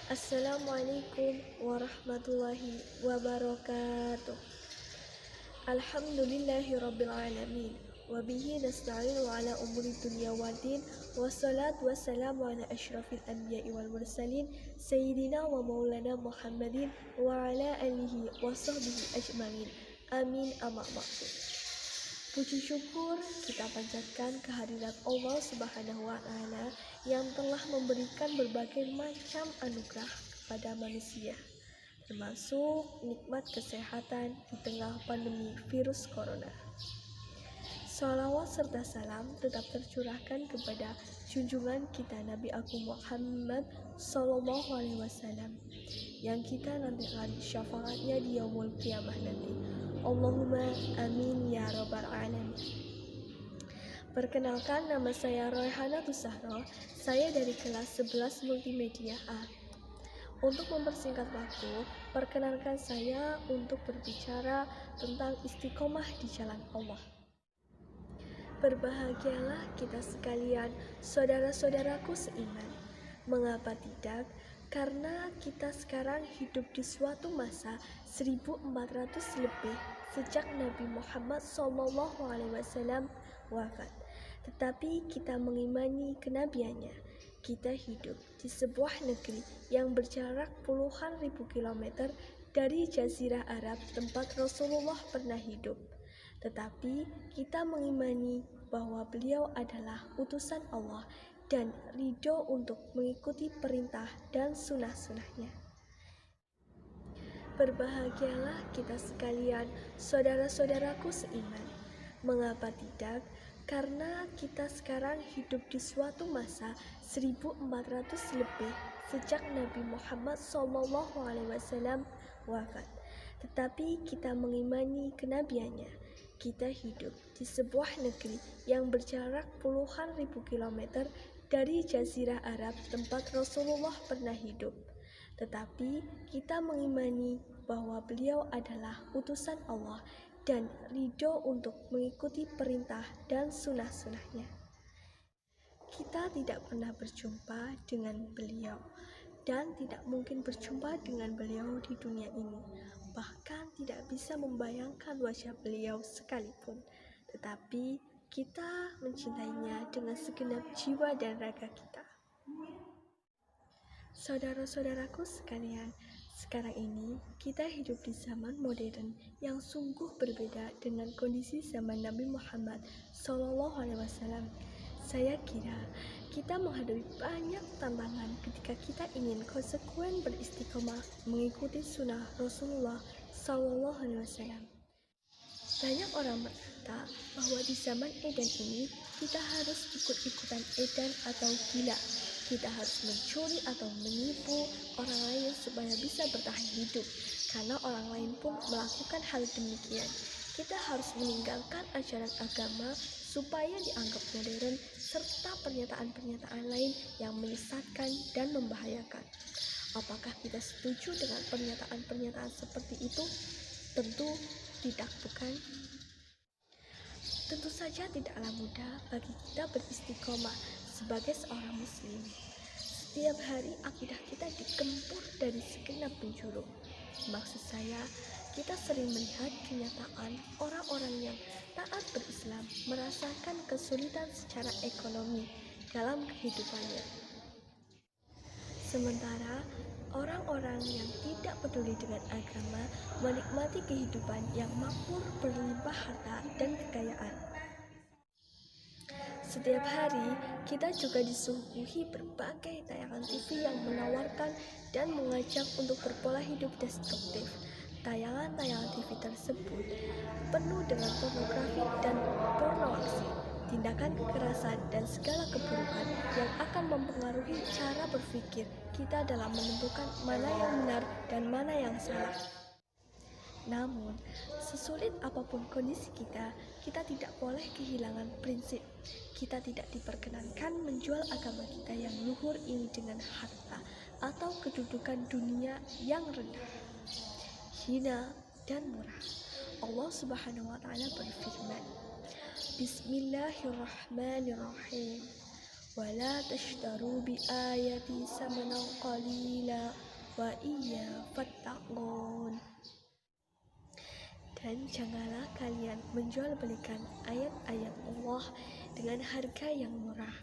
Assalamualaikum warahmatullahi wabarakatuh. Alhamdulillahirabbil alamin. Wa bihi nasta'inu ala umuri dunya waddin. Wassalatu wassalamu ala asyrafil anbiya'i wal mursalin sayyidina wa maulana Muhammadin wa ala alihi wa sahbihi ajmain. Amin amma ba'du. Puji syukur kita panjatkan kehadirat Allah Subhanahu wa Ta'ala yang telah memberikan berbagai macam anugerah kepada manusia, termasuk nikmat kesehatan di tengah pandemi virus corona. Shalawat serta salam tetap tercurahkan kepada junjungan kita Nabi Agung Muhammad Sallallahu Alaihi Wasallam yang kita nantikan syafaatnya di yaumul qiyamah nanti. Allahumma amin ya rabbal alamin. Perkenalkan, nama saya Royhanatus Zahra. Saya dari kelas 11 Multimedia A. Untuk mempersingkat waktu, perkenalkan saya untuk berbicara tentang istiqomah di jalan Allah. Berbahagialah kita sekalian, saudara-saudaraku seiman. Mengapa tidak? Karena kita sekarang hidup di suatu masa 1400 lebih sejak Nabi Muhammad SAW wafat. Tetapi kita mengimani kenabiannya. Kita hidup di sebuah negeri yang berjarak puluhan ribu kilometer dari Jazirah Arab tempat Rasulullah pernah hidup. Tetapi kita mengimani bahwa beliau adalah utusan Allah dan ridho untuk mengikuti perintah dan sunnah-sunnahnya. Berbahagialah kita sekalian, saudara-saudaraku seiman. Mengapa tidak? Karena kita sekarang hidup di suatu masa 1400 lebih sejak Nabi Muhammad SAW wafat. Tetapi kita mengimani kenabiannya. Kita hidup di sebuah negeri yang berjarak puluhan ribu kilometer dari Jazirah Arab tempat Rasulullah pernah hidup. Tetapi kita mengimani bahwa beliau adalah utusan Allah dan ridho untuk mengikuti perintah dan sunnah-sunnahnya. Kita tidak pernah berjumpa dengan beliau dan tidak mungkin berjumpa dengan beliau di dunia ini. Bahkan tidak bisa membayangkan wajah beliau sekalipun. Tetapi kita mencintainya dengan segenap jiwa dan raga kita. Saudara-saudaraku sekalian, sekarang ini kita hidup di zaman modern yang sungguh berbeda dengan kondisi zaman Nabi Muhammad SAW. Saya kira kita menghadapi banyak tantangan ketika kita ingin konsekuen beristiqomah mengikuti sunnah Rasulullah SAW. Banyak orang berkata bahwa di zaman edan ini kita harus ikut-ikutan edan atau gila. Kita harus mencuri atau menipu orang lain supaya bisa bertahan hidup, karena orang lain pun melakukan hal demikian. Kita harus meninggalkan ajaran agama supaya dianggap modern, serta pernyataan-pernyataan lain yang menyesatkan dan membahayakan. Apakah kita setuju dengan pernyataan-pernyataan seperti itu? Tentu tidak, bukan? Tentu saja tidaklah mudah bagi kita beristiqomah sebagai seorang muslim. Setiap hari akidah kita dikempur dari segenap penjuru. Maksud saya, kita sering melihat kenyataan orang-orang yang taat berislam merasakan kesulitan secara ekonomi dalam kehidupannya. Sementara orang-orang yang tidak peduli dengan agama menikmati kehidupan yang makmur berlimpah harta dan kekayaan. Setiap hari kita juga disuguhi berbagai tayangan TV yang menawarkan dan mengajak untuk berpola hidup destruktif. Tayangan-tayangan TV tersebut penuh dengan pornografi dan pornoaksi, tindakan kekerasan dan segala keburukan yang akan mempengaruhi cara berpikir kita dalam menentukan mana yang benar dan mana yang salah. Namun, sesulit apapun kondisi kita tidak boleh kehilangan prinsip. Kita tidak diperkenankan menjual agama kita yang luhur ini dengan harta atau kedudukan dunia yang rendah, hina dan murah. Allah Subhanahu wa Ta'ala berfirman, Bismillahirrahmanirrahim. wala tashtaru bi ayati samanan qalila wa iya fattaqun. Dan janganlah kalian menjual belikan ayat-ayat Allah dengan harga yang murah,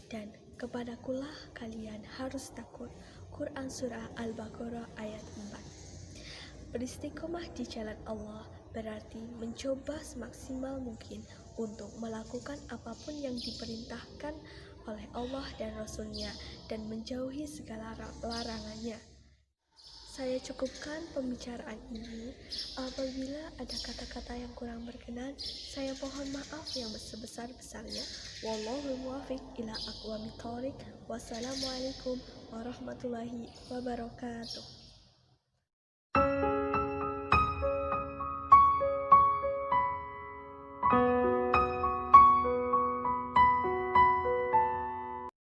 dan kepadakulah kalian harus takut. Quran Surah Al-Baqarah ayat 4. Beristiqomah di jalan Allah berarti mencoba semaksimal mungkin untuk melakukan apapun yang diperintahkan oleh Allah dan Rasul-Nya dan menjauhi segala larangannya. Saya cukupkan pembicaraan ini. Apabila ada kata-kata yang kurang berkenan, saya mohon maaf yang sebesar-besarnya. Wallahul muwaffiq ila aqwamit thoriq. Wassalamualaikum warahmatullahi wabarakatuh.